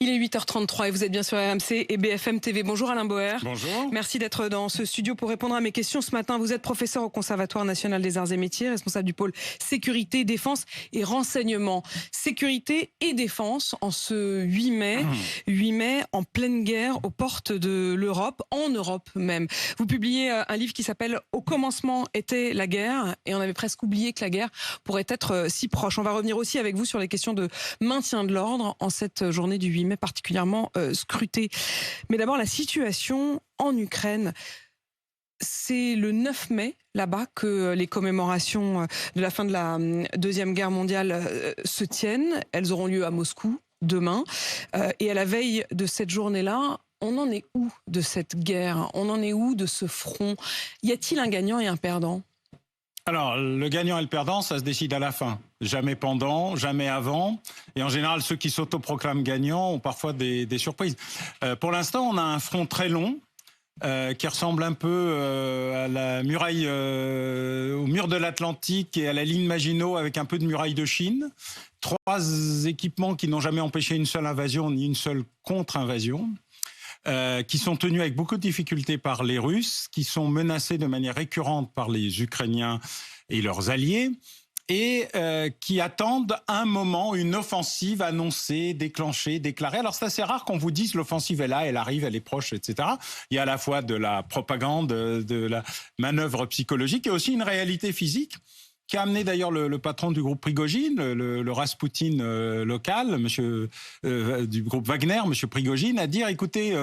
Il est 8h33 et vous êtes bien sur RMC et BFM TV. Bonjour Alain Boer. Bonjour. Merci d'être dans ce studio pour répondre à mes questions ce matin. Vous êtes professeur au Conservatoire national des arts et métiers, responsable du pôle sécurité, défense et renseignement. Sécurité et défense en ce 8 mai. 8 mai en pleine guerre aux portes de l'Europe, en Europe même. Vous publiez un livre qui s'appelle « Au commencement était la guerre » et on avait presque oublié que la guerre pourrait être si proche. On va revenir aussi avec vous sur les questions de maintien de l'ordre en cette journée du 8 mai particulièrement scrutée. Mais d'abord, la situation en Ukraine. C'est le 9 mai, là-bas, que les commémorations de la fin de la Deuxième Guerre mondiale se tiennent. Elles auront lieu à Moscou demain. Et à la veille de cette journée-là, on en est où de cette guerre? On en est où de ce front? Y a-t-il un gagnant et un perdant? Alors, le gagnant et le perdant, ça se décide à la fin. Jamais pendant, jamais avant. Et en général, ceux qui s'autoproclament gagnants ont parfois des surprises. Pour l'instant, on a un front très long qui ressemble un peu à la muraille, au mur de l'Atlantique et à la ligne Maginot avec un peu de muraille de Chine. 3 équipements qui n'ont jamais empêché une seule invasion ni une seule contre-invasion. Qui sont tenus avec beaucoup de difficultés par les Russes, qui sont menacés de manière récurrente par les Ukrainiens et leurs alliés, et qui attendent un moment, une offensive annoncée, déclenchée, déclarée. Alors c'est assez rare qu'on vous dise l'offensive est là, elle arrive, elle est proche, etc. Il y a à la fois de la propagande, de la manœuvre psychologique et aussi une réalité physique, qui a amené d'ailleurs le patron du groupe Prigojine, le Raspoutine local, monsieur du groupe Wagner, monsieur Prigojine, à dire écoutez,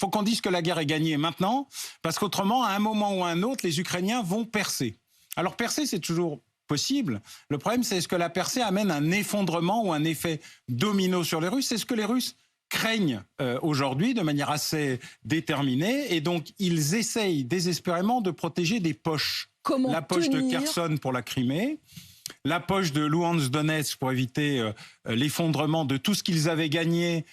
faut qu'on dise que la guerre est gagnée maintenant, parce qu'autrement, à un moment ou à un autre, les Ukrainiens vont percer. Alors percer, c'est toujours possible. Le problème, c'est est-ce que la percée amène un effondrement ou un effet domino sur les Russes? C'est ce que les Russes craignent aujourd'hui de manière assez déterminée, et donc ils essayent désespérément de protéger des poches. Comment la poche tenir de Kherson pour la Crimée, la poche de Louhansk-Donetsk pour éviter l'effondrement de tout ce qu'ils avaient gagné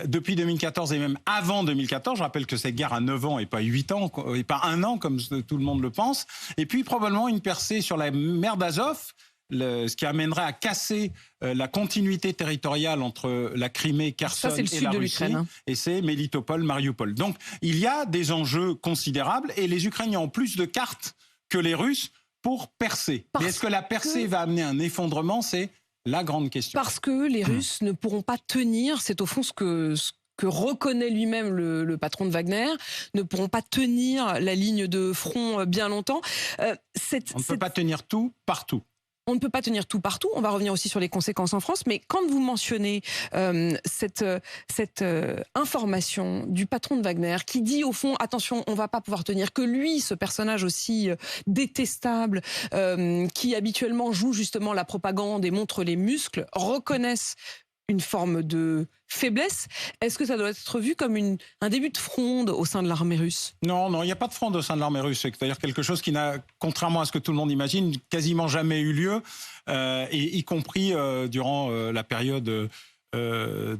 depuis 2014 et même avant 2014. Je rappelle que cette guerre a 9 ans et pas 8 ans, et pas 1 an comme tout le monde le pense. Et puis probablement une percée sur la mer d'Azov, ce qui amènerait à casser la continuité territoriale entre la Crimée, Kherson et la Russie, et c'est Melitopol, Mariupol. Donc il y a des enjeux considérables et les Ukrainiens ont plus de cartes que les Russes pour percer. Mais est-ce que la percée va amener un effondrement? C'est la grande question. Parce que les Russes ne pourront pas tenir, c'est au fond ce que reconnaît lui-même le patron de Wagner, ne pourront pas tenir la ligne de front bien longtemps. On ne peut pas tenir tout partout. On ne peut pas tenir tout partout. On va revenir aussi sur les conséquences en France. Mais quand vous mentionnez cette information du patron de Wagner qui dit au fond, attention, on ne va pas pouvoir tenir, que lui, ce personnage aussi détestable, qui habituellement joue justement la propagande et montre les muscles, reconnaisse une forme de faiblesse, est-ce que ça doit être vu comme un début de fronde au sein de l'armée russe? Non, il n'y a pas de fronde au sein de l'armée russe. C'est-à-dire quelque chose qui n'a, contrairement à ce que tout le monde imagine, quasiment jamais eu lieu, et y compris durant la période de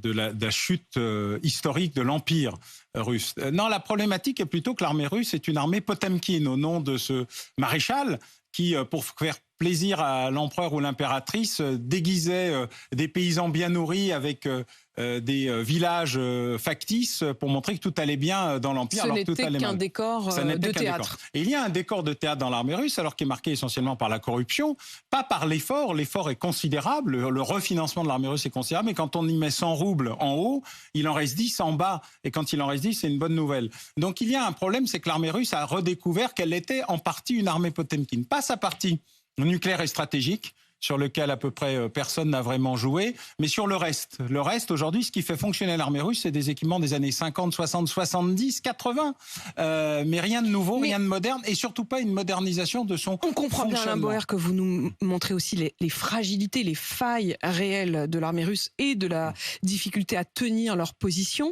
la chute historique de l'Empire russe. Non, la problématique est plutôt que l'armée russe est une armée Potemkin, au nom de ce maréchal qui, pour faire plaisir à l'empereur ou l'impératrice, déguisait des paysans bien nourris avec des villages factices pour montrer que tout allait bien dans l'Empire. Ce n'était qu'un décor de théâtre. Et il y a un décor de théâtre dans l'armée russe, alors qui est marqué essentiellement par la corruption, pas par l'effort. L'effort est considérable, le refinancement de l'armée russe est considérable, mais quand on y met 100 roubles en haut, il en reste 10 en bas. Et quand il en reste 10, c'est une bonne nouvelle. Donc il y a un problème, c'est que l'armée russe a redécouvert qu'elle était en partie une armée Potemkin. Pas sa partie nucléaire et stratégique, sur lequel à peu près personne n'a vraiment joué, mais sur le reste. Le reste, aujourd'hui, ce qui fait fonctionner l'armée russe, c'est des équipements des années 50, 60, 70, 80. Mais rien de nouveau, rien de moderne, et surtout pas une modernisation de son fonctionnement. On comprend bien, Alain Boer, que vous nous montrez aussi les fragilités, les failles réelles de l'armée russe et de la difficulté à tenir leur position.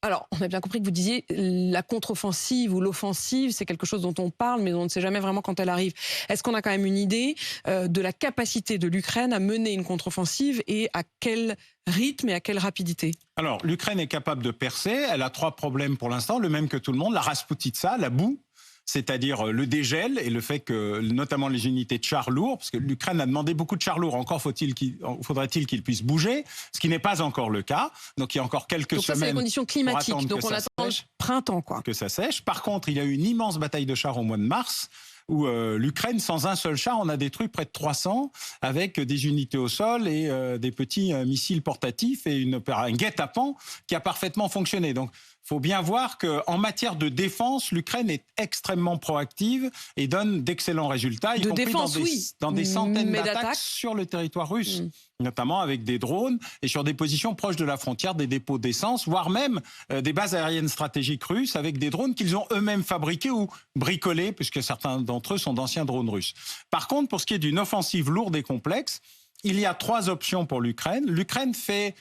Alors, on a bien compris que vous disiez la contre-offensive ou l'offensive, c'est quelque chose dont on parle, mais on ne sait jamais vraiment quand elle arrive. Est-ce qu'on a quand même une idée de la capacité de l'Ukraine à mener une contre-offensive et à quel rythme et à quelle rapidité? Alors, l'Ukraine est capable de percer. Elle a 3 problèmes pour l'instant, le même que tout le monde. La Rasputitsa, la boue. c'est-à-dire le dégel et le fait que, notamment les unités de chars lourds, parce que l'Ukraine a demandé beaucoup de chars lourds, encore faudrait-il qu'ils puissent bouger, ce qui n'est pas encore le cas. Donc il y a encore quelques semaines. C'est les conditions climatiques, donc on attend le printemps, quoi. Que ça sèche. Par contre, il y a eu une immense bataille de chars au mois de mars, où l'Ukraine, sans un seul char, on a détruit près de 300, avec des unités au sol et des petits missiles portatifs et un guet-apens qui a parfaitement fonctionné. Donc, il faut bien voir qu'en matière de défense, l'Ukraine est extrêmement proactive et donne d'excellents résultats, y compris dans des centaines d'attaques sur le territoire russe, notamment avec des drones et sur des positions proches de la frontière, des dépôts d'essence, voire même des bases aériennes stratégiques russes avec des drones qu'ils ont eux-mêmes fabriqués ou bricolés, puisque certains d'entre eux sont d'anciens drones russes. Par contre, pour ce qui est d'une offensive lourde et complexe, il y a 3 options pour l'Ukraine. L'Ukraine fait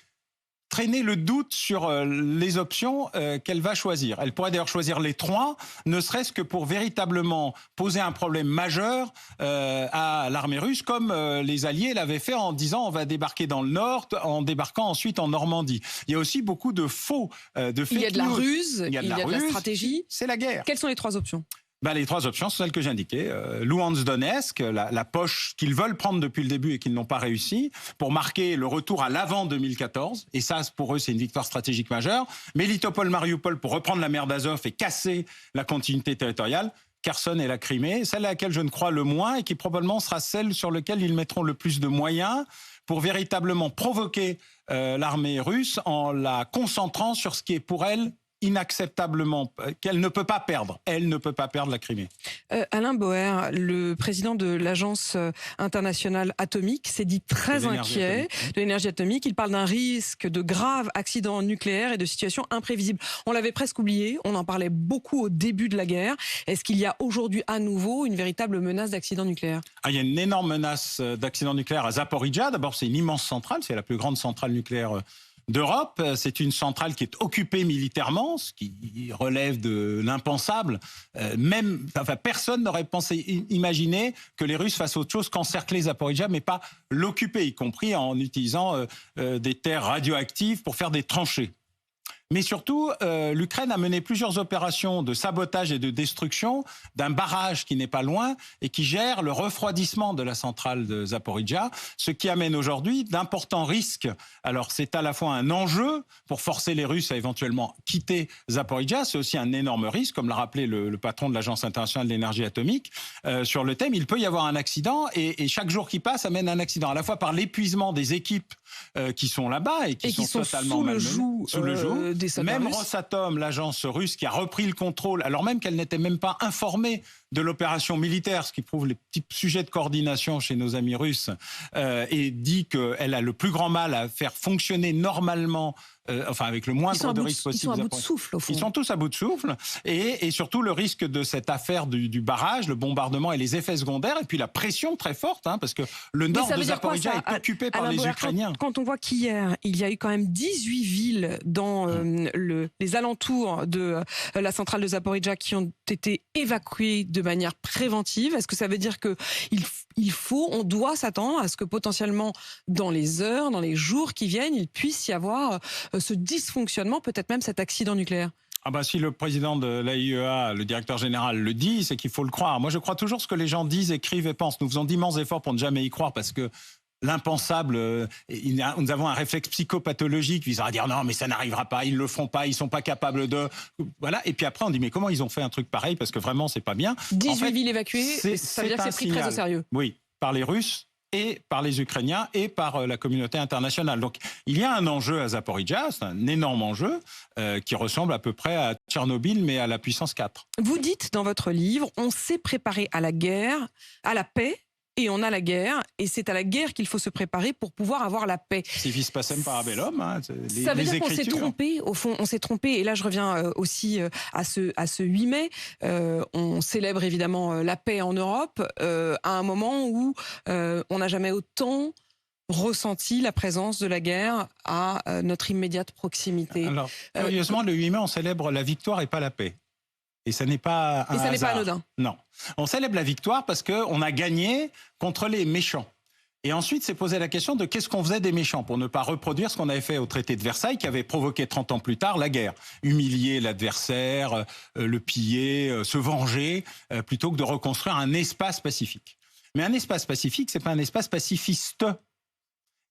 traîner le doute sur les options qu'elle va choisir. Elle pourrait d'ailleurs choisir les 3, ne serait-ce que pour véritablement poser un problème majeur à l'armée russe, comme les Alliés l'avaient fait en disant on va débarquer dans le Nord, en débarquant ensuite en Normandie. Il y a aussi beaucoup de faux, de fake news. Il y a de la ruse, il y a de la stratégie. C'est la guerre. Quelles sont les 3 options ? Les 3 options sont celles que j'ai indiquées. Luhansk-Donetsk, la poche qu'ils veulent prendre depuis le début et qu'ils n'ont pas réussi, pour marquer le retour à l'avant 2014. Et ça, pour eux, c'est une victoire stratégique majeure. Melitopol-Mariupol pour reprendre la mer d'Azov et casser la continuité territoriale. Kherson et la Crimée, celle à laquelle je ne crois le moins et qui probablement sera celle sur laquelle ils mettront le plus de moyens pour véritablement provoquer l'armée russe en la concentrant sur ce qui est pour elle inacceptablement, qu'elle ne peut pas perdre. Elle ne peut pas perdre la Crimée. Alain Boer, le président de l'Agence internationale atomique, s'est dit très inquiet de l'énergie atomique. Il parle d'un risque de graves accidents nucléaires et de situations imprévisibles. On l'avait presque oublié, on en parlait beaucoup au début de la guerre. Est-ce qu'il y a aujourd'hui à nouveau une véritable menace d'accident nucléaire ? Il y a une énorme menace d'accident nucléaire à Zaporijjia. D'abord, c'est une immense centrale, c'est la plus grande centrale nucléaire d'Europe. C'est une centrale qui est occupée militairement, ce qui relève de l'impensable. Personne n'aurait imaginé que les Russes fassent autre chose qu'encercler Zaporijjia, mais pas l'occuper, y compris en utilisant des terres radioactives pour faire des tranchées. Mais surtout, l'Ukraine a mené plusieurs opérations de sabotage et de destruction d'un barrage qui n'est pas loin et qui gère le refroidissement de la centrale de Zaporijjia, ce qui amène aujourd'hui d'importants risques. Alors c'est à la fois un enjeu pour forcer les Russes à éventuellement quitter Zaporijjia, c'est aussi un énorme risque, comme l'a rappelé le patron de l'Agence internationale de l'énergie atomique, sur le thème. Il peut y avoir un accident et chaque jour qui passe amène un accident, à la fois par l'épuisement des équipes qui sont là-bas et qui sont totalement sous le joug. Même Rosatom, l'agence russe qui a repris le contrôle, alors même qu'elle n'était même pas informée de l'opération militaire, ce qui prouve les petits sujets de coordination chez nos amis russes, et dit qu'elle a le plus grand mal à faire fonctionner normalement, avec le moindre de risque possible. Ils sont à bout de souffle, au fond. Ils sont tous à bout de souffle. Et surtout, le risque de cette affaire du barrage, le bombardement et les effets secondaires, et puis la pression très forte, parce que le nord de Zaporijjia est occupé par les Ukrainiens. Quand on voit qu'hier, il y a eu quand même 18 villes dans les alentours de la centrale de Zaporijjia qui ont été évacuées de manière préventive, est-ce que ça veut dire on doit s'attendre à ce que potentiellement dans les heures, dans les jours qui viennent, il puisse y avoir ce dysfonctionnement, peut-être même cet accident nucléaire? Si le président de l'AIEA, le directeur général, le dit, c'est qu'il faut le croire. Moi, je crois toujours ce que les gens disent, écrivent et pensent. Nous faisons d'immenses efforts pour ne jamais y croire parce que l'impensable, nous avons un réflexe psychopathologique visant à dire non, mais ça n'arrivera pas, ils le feront pas, ils sont pas capables de... Voilà. Et puis après, on dit mais comment ils ont fait un truc pareil? Parce que vraiment, c'est pas bien. 18 villes évacuées, ça veut dire que c'est pris très au sérieux. Oui, par les Russes et par les Ukrainiens et par la communauté internationale. Donc il y a un enjeu à Zaporijjia, c'est un énorme enjeu qui ressemble à peu près à Tchernobyl, mais à la puissance 4. Vous dites dans votre livre, on s'est préparé à la guerre, à la paix, et on a la guerre, et c'est à la guerre qu'il faut se préparer pour pouvoir avoir la paix. Si vis pacem parabellum, ça veut dire qu'on s'est trompé, au fond, on s'est trompé, et là je reviens aussi à ce 8 mai, on célèbre évidemment la paix en Europe, à un moment où on n'a jamais autant ressenti la présence de la guerre à notre immédiate proximité. Alors, curieusement, le 8 mai, on célèbre la victoire et pas la paix. Et ça n'est pas un hasard. N'est pas anodin. Non. On célèbre la victoire parce qu'on a gagné contre les méchants. Et ensuite, c'est poser la question de qu'est-ce qu'on faisait des méchants pour ne pas reproduire ce qu'on avait fait au traité de Versailles qui avait provoqué 30 ans plus tard la guerre. Humilier l'adversaire, le piller, se venger, plutôt que de reconstruire un espace pacifique. Mais un espace pacifique, c'est pas un espace pacifiste.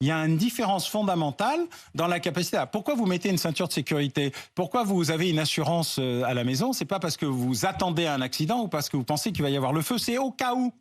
Il y a une différence fondamentale dans la capacité. Pourquoi vous mettez une ceinture de sécurité? Pourquoi vous avez une assurance à la maison? C'est pas parce que vous attendez un accident ou parce que vous pensez qu'il va y avoir le feu, c'est au cas où.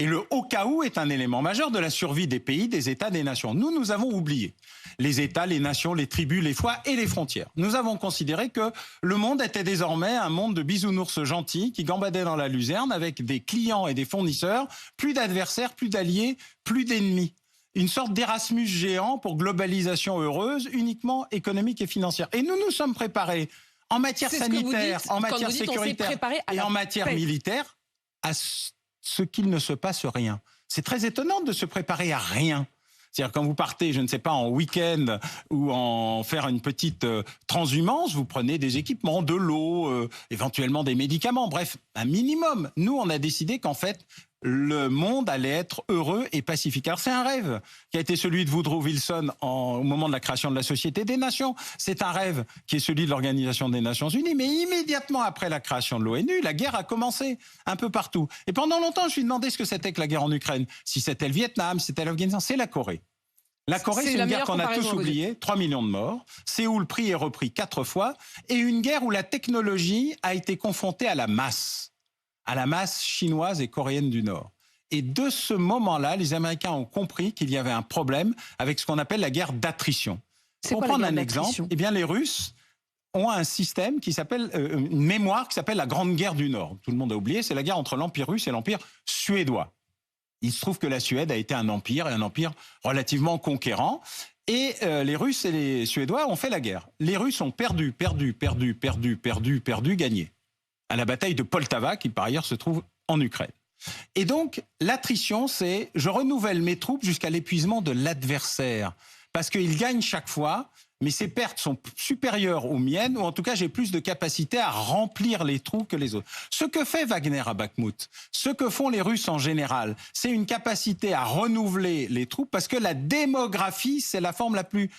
Et le au cas où est un élément majeur de la survie des pays, des États, des nations. Nous avons oublié les États, les nations, les tribus, les foi et les frontières. Nous avons considéré que le monde était désormais un monde de bisounours gentils qui gambadaient dans la luzerne avec des clients et des fournisseurs, plus d'adversaires, plus d'alliés, plus d'ennemis. Une sorte d'Erasmus géant pour globalisation heureuse, uniquement économique et financière. Et nous nous sommes préparés en matière sanitaire, en matière sécuritaire et en matière militaire à ce qu'il ne se passe rien. C'est très étonnant de se préparer à rien. C'est-à-dire quand vous partez, je ne sais pas, en week-end ou en faire une petite transhumance, vous prenez des équipements, de l'eau, éventuellement des médicaments, bref, un minimum. Nous, on a décidé qu'en fait, le monde allait être heureux et pacifique. Alors c'est un rêve qui a été celui de Woodrow Wilson au moment de la création de la Société des Nations. C'est un rêve qui est celui de l'Organisation des Nations Unies. Mais immédiatement après la création de l'ONU, la guerre a commencé un peu partout. Et pendant longtemps, je me suis demandé ce que c'était que la guerre en Ukraine. Si c'était le Vietnam, si c'était l'Afghanistan, c'est la Corée. La Corée, c'est une guerre qu'on a tous oubliée, 3 millions de morts. Séoul pris et repris 4 fois. Et une guerre où la technologie a été confrontée à la masse chinoise et coréenne du Nord. Et de ce moment-là, les Américains ont compris qu'il y avait un problème avec ce qu'on appelle la guerre d'attrition. Pour prendre un exemple, eh bien, les Russes ont un système qui s'appelle, une mémoire qui s'appelle la Grande Guerre du Nord. Tout le monde a oublié, c'est la guerre entre l'Empire russe et l'Empire suédois. Il se trouve que la Suède a été un empire, et un empire relativement conquérant. Et les Russes et les Suédois ont fait la guerre. Les Russes ont perdu, gagné. À la bataille de Poltava, qui par ailleurs se trouve en Ukraine. Et donc, l'attrition, c'est je renouvelle mes troupes jusqu'à l'épuisement de l'adversaire. Parce qu'il gagne chaque fois, mais ses pertes sont supérieures aux miennes, ou en tout cas, j'ai plus de capacité à remplir les trous que les autres. Ce que fait Wagner à Bakhmout, ce que font les Russes en général, c'est une capacité à renouveler les troupes, parce que la démographie, c'est la forme la plus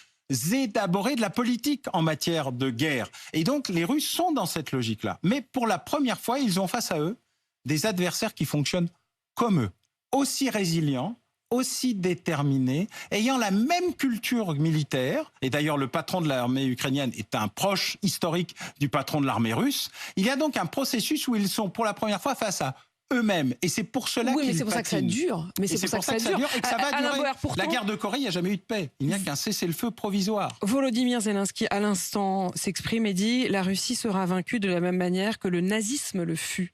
élaborée de la politique en matière de guerre. Et donc, les Russes sont dans cette logique-là. Mais pour la première fois, ils ont face à eux des adversaires qui fonctionnent comme eux, aussi résilients, aussi déterminés, ayant la même culture militaire. Et d'ailleurs, le patron de l'armée ukrainienne est un proche historique du patron de l'armée russe. Il y a donc un processus où ils sont pour la première fois face à eux-mêmes. Et c'est pour cela qu'ils mais c'est pour ça que ça dure. Mais c'est pour ça que ça dure et que ça va durer. La guerre de Corée, il n'y a jamais eu de paix. Il n'y a qu'un cessez-le-feu provisoire. Volodymyr Zelensky, à l'instant, s'exprime et dit « La Russie sera vaincue de la même manière que le nazisme le fut ».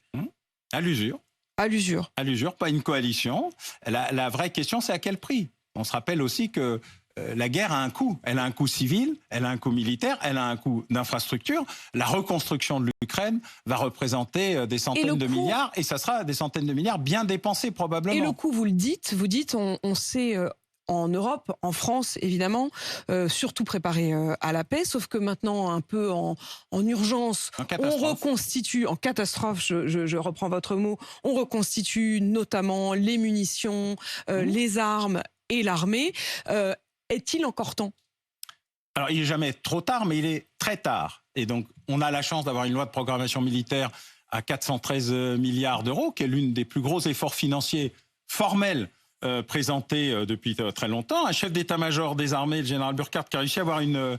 À l'usure. À l'usure. À l'usure, pas une coalition. La vraie question, c'est à quel prix? On se rappelle aussi que la guerre a un coût. Elle a un coût civil, elle a un coût militaire, elle a un coût d'infrastructure. La reconstruction de l'Ukraine va représenter des centaines de milliards, et ça sera des centaines de milliards bien dépensés probablement. Et le coût, vous dites, on sait... en Europe, en France, évidemment, surtout préparé à la paix, sauf que maintenant, un peu en urgence, on reconstitue, en catastrophe, je reprends votre mot, on reconstitue notamment les munitions, les armes et l'armée. Est-il encore temps ? Alors, il n'est jamais trop tard, mais il est très tard. Et donc, on a la chance d'avoir une loi de programmation militaire à 413 milliards d'euros, qui est l'une des plus gros efforts financiers formels présenté depuis très longtemps. Un chef d'état-major des armées, le général Burkhardt, qui a réussi à avoir une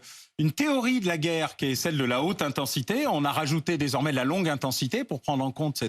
théorie de la guerre qui est celle de la haute intensité. On a rajouté désormais la longue intensité pour prendre en compte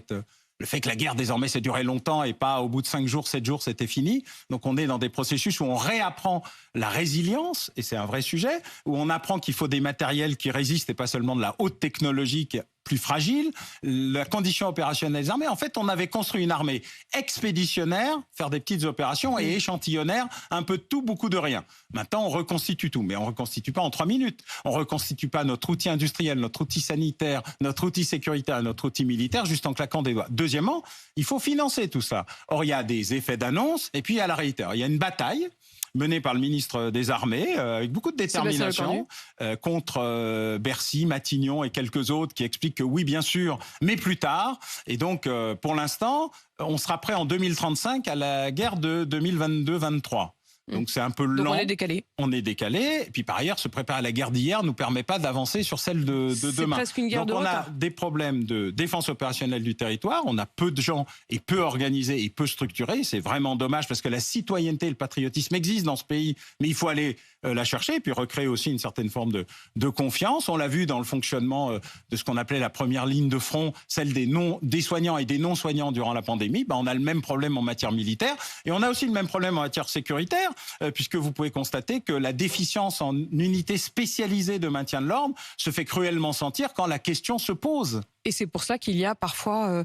le fait que la guerre désormais s'est durée longtemps et pas au bout de 5 jours, 7 jours, c'était fini. Donc on est dans des processus où on réapprend la résilience, et c'est un vrai sujet, où on apprend qu'il faut des matériels qui résistent et pas seulement de la haute technologie qui est plus fragile, la condition opérationnelle des armées. En fait, on avait construit une armée expéditionnaire, faire des petites opérations, et échantillonnaire, un peu de tout, beaucoup de rien. Maintenant, on reconstitue tout, mais on ne reconstitue pas en 3 minutes. On ne reconstitue pas notre outil industriel, notre outil sanitaire, notre outil sécuritaire, notre outil militaire, juste en claquant des doigts. Deuxièmement, il faut financer tout ça. Or, il y a des effets d'annonce, et puis il y a la réalité. Alors, il y a une bataille menée par le ministre des Armées, avec beaucoup de détermination, contre Bercy, Matignon et quelques autres qui expliquent que oui, bien sûr, mais plus tard. Et donc, pour l'instant, on sera prêt en 2035 à la guerre de 2022-23. Donc c'est un peu lent. Donc on est décalé. On est décalé. Et puis par ailleurs, se préparer à la guerre d'hier nous permet pas d'avancer sur celle de demain. C'est presque une guerre donc de on retard. a des problèmes de défense opérationnelle du territoire. On a peu de gens et peu organisés et peu structurés. C'est vraiment dommage parce que la citoyenneté et le patriotisme existent dans ce pays, mais il faut aller la chercher et puis recréer aussi une certaine forme de confiance. On l'a vu dans le fonctionnement de ce qu'on appelait la première ligne de front, celle des soignants et des non-soignants durant la pandémie. On a le même problème en matière militaire et on a aussi le même problème en matière sécuritaire. Puisque vous pouvez constater que la déficience en unités spécialisées de maintien de l'ordre se fait cruellement sentir quand la question se pose. Et c'est pour ça qu'il y a parfois,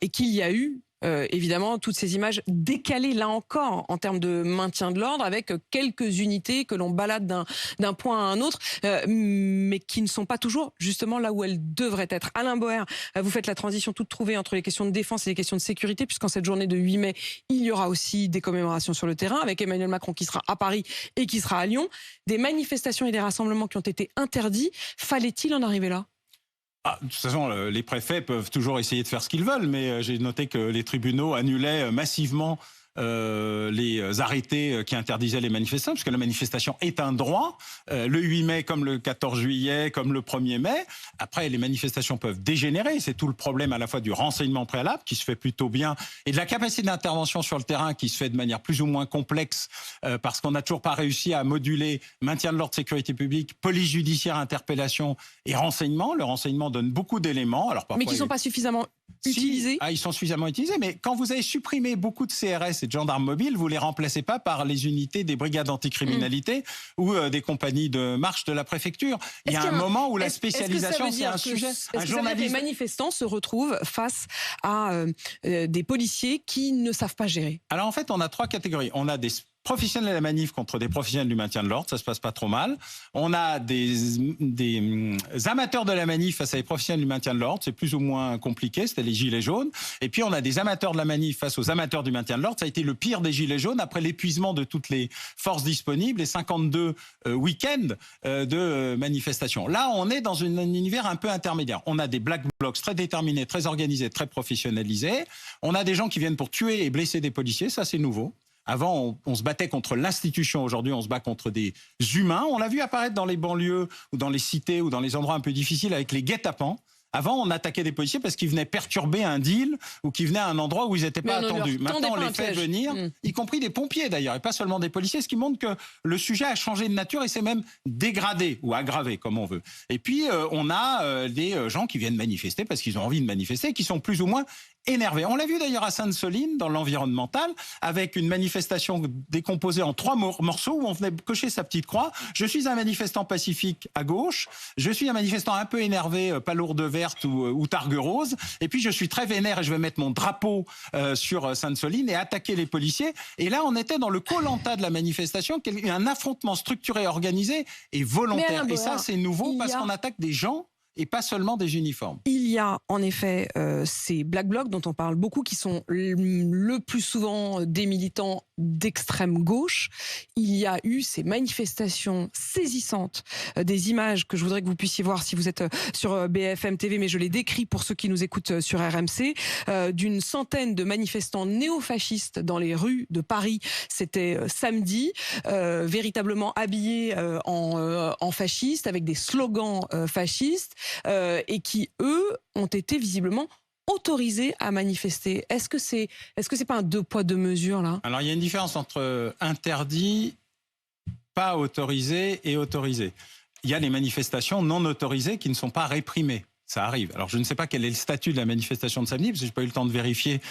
et qu'il y a eu, évidemment, toutes ces images décalées, là encore, en termes de maintien de l'ordre, avec quelques unités que l'on balade d'un point à un autre, mais qui ne sont pas toujours justement là où elles devraient être. Alain Boer, vous faites la transition toute trouvée entre les questions de défense et les questions de sécurité, puisqu'en cette journée de 8 mai, il y aura aussi des commémorations sur le terrain, avec Emmanuel Macron qui sera à Paris et qui sera à Lyon. Des manifestations et des rassemblements qui ont été interdits. Fallait-il en arriver là ? De toute façon, les préfets peuvent toujours essayer de faire ce qu'ils veulent, mais j'ai noté que les tribunaux annulaient massivement les arrêtés qui interdisaient les manifestations, parce que la manifestation est un droit, le 8 mai comme le 14 juillet, comme le 1er mai. Après, les manifestations peuvent dégénérer, c'est tout le problème à la fois du renseignement préalable, qui se fait plutôt bien, et de la capacité d'intervention sur le terrain, qui se fait de manière plus ou moins complexe, parce qu'on n'a toujours pas réussi à moduler maintien de l'ordre, sécurité publique, police judiciaire, interpellation et renseignement. Le renseignement donne beaucoup d'éléments. Alors, parfois, mais qui ne sont pas suffisamment utilisés. Ils sont suffisamment utilisés, mais quand vous avez supprimé beaucoup de CRS et de gendarmes mobiles, vous les remplacez pas par les unités des brigades anticriminalité ou des compagnies de marche de la préfecture. Il y a un moment où la spécialisation, c'est un sujet. Les manifestants se retrouvent face à des policiers qui ne savent pas gérer. Alors en fait, on a 3 catégories. On a des professionnels de la manif contre des professionnels du maintien de l'ordre, ça se passe pas trop mal. On a des amateurs de la manif face à des professionnels du maintien de l'ordre, c'est plus ou moins compliqué, c'était les gilets jaunes. Et puis on a des amateurs de la manif face aux amateurs du maintien de l'ordre, ça a été le pire des gilets jaunes après l'épuisement de toutes les forces disponibles et 52 week-ends de manifestations. Là, on est dans un univers un peu intermédiaire. On a des black blocs très déterminés, très organisés, très professionnalisés. On a des gens qui viennent pour tuer et blesser des policiers, ça c'est nouveau. Avant, on se battait contre l'institution. Aujourd'hui, on se bat contre des humains. On l'a vu apparaître dans les banlieues ou dans les cités ou dans les endroits un peu difficiles avec les guet-apens. Avant, on attaquait des policiers parce qu'ils venaient perturber un deal ou qu'ils venaient à un endroit où ils n'étaient pas attendus. Maintenant, on les fait venir, y compris des pompiers d'ailleurs, et pas seulement des policiers, ce qui montre que le sujet a changé de nature et s'est même dégradé ou aggravé, comme on veut. Et puis, on a des gens qui viennent manifester parce qu'ils ont envie de manifester, qui sont plus ou moins énervés. On l'a vu d'ailleurs à Sainte-Soline, dans l'environnemental, avec une manifestation décomposée en 3 morceaux où on venait cocher sa petite croix. Je suis un manifestant pacifique à gauche, je suis un manifestant un peu énervé, palourde verte ou targue rose, et puis je suis très vénère et je vais mettre mon drapeau sur Sainte-Soline et attaquer les policiers. Et là, on était dans le koh-lanta de la manifestation, un affrontement structuré, organisé et volontaire. Et ça, c'est nouveau parce qu'on attaque des gens et pas seulement des uniformes. Il y a en effet ces black blocs dont on parle beaucoup, qui sont le plus souvent des militants d'extrême gauche. Il y a eu ces manifestations saisissantes, des images que je voudrais que vous puissiez voir si vous êtes sur BFM TV, mais je les décris pour ceux qui nous écoutent sur RMC, d'une centaine de manifestants néofascistes dans les rues de Paris. C'était samedi, véritablement habillés en fascistes, avec des slogans fascistes, et qui, eux, ont été visiblement autorisés à manifester. Est-ce que c'est pas un 2 poids 2 mesures là ? Alors il y a une différence entre interdit, pas autorisé et autorisé. Il y a les manifestations non autorisées qui ne sont pas réprimées. Ça arrive. Alors je ne sais pas quel est le statut de la manifestation de samedi, parce que je n'ai pas eu le temps de vérifier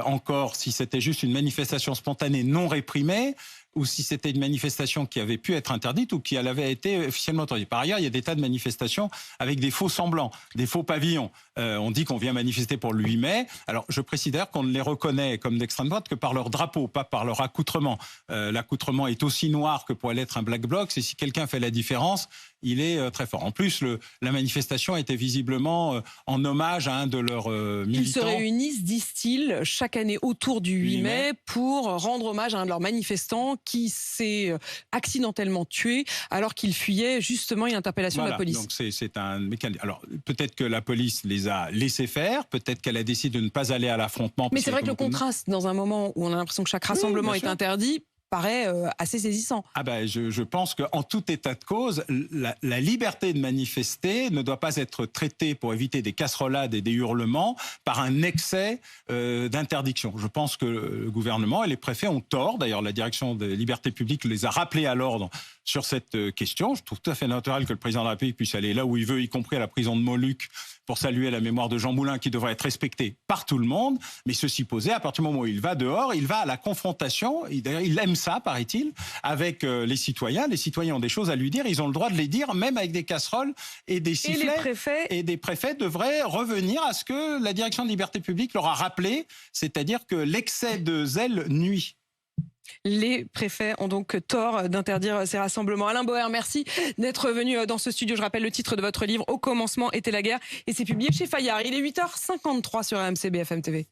encore si c'était juste une manifestation spontanée non réprimée, ou si c'était une manifestation qui avait pu être interdite ou qui avait été officiellement autorisée. Par ailleurs, il y a des tas de manifestations avec des faux semblants, des faux pavillons. On dit qu'on vient manifester pour le 8 mai. Alors, je précise d'ailleurs qu'on ne les reconnaît comme d'extrême droite que par leur drapeau, pas par leur accoutrement. L'accoutrement est aussi noir que pourrait l'être un black bloc. Et si quelqu'un fait la différence, il est très fort. En plus, la manifestation était visiblement en hommage à un de leurs militants. Ils se réunissent, disent-ils, chaque année autour du 8 mai pour rendre hommage à un de leurs manifestants qui s'est accidentellement tué alors qu'il fuyait justement une interpellation de la police. Donc c'est un mécanisme. Alors peut-être que la police les a laissés faire, peut-être qu'elle a décidé de ne pas aller à l'affrontement. Mais c'est vrai que le contraste, dans un moment où on a l'impression que chaque rassemblement est interdit, paraît assez saisissant. Je pense qu'en tout état de cause, la liberté de manifester ne doit pas être traitée, pour éviter des casserolades et des hurlements, par un excès d'interdiction. Je pense que le gouvernement et les préfets ont tort. D'ailleurs, la direction des libertés publiques les a rappelés à l'ordre sur cette question. Je trouve tout à fait naturel que le président de la République puisse aller là où il veut, y compris à la prison de Montluc, pour saluer la mémoire de Jean Moulin, qui devrait être respectée par tout le monde. Mais ceci posé, à partir du moment où il va dehors, il va à la confrontation. D'ailleurs, il aime ça, paraît-il, avec les citoyens. Les citoyens ont des choses à lui dire. Ils ont le droit de les dire, même avec des casseroles et des sifflets. Et des préfets devraient revenir à ce que la direction de liberté publique leur a rappelé, c'est-à-dire que l'excès de zèle nuit. Les préfets ont donc tort d'interdire ces rassemblements. Alain Boer, merci d'être venu dans ce studio. Je rappelle le titre de votre livre, Au commencement était la guerre, et c'est publié chez Fayard. Il est 8h53 sur RMC BFM TV.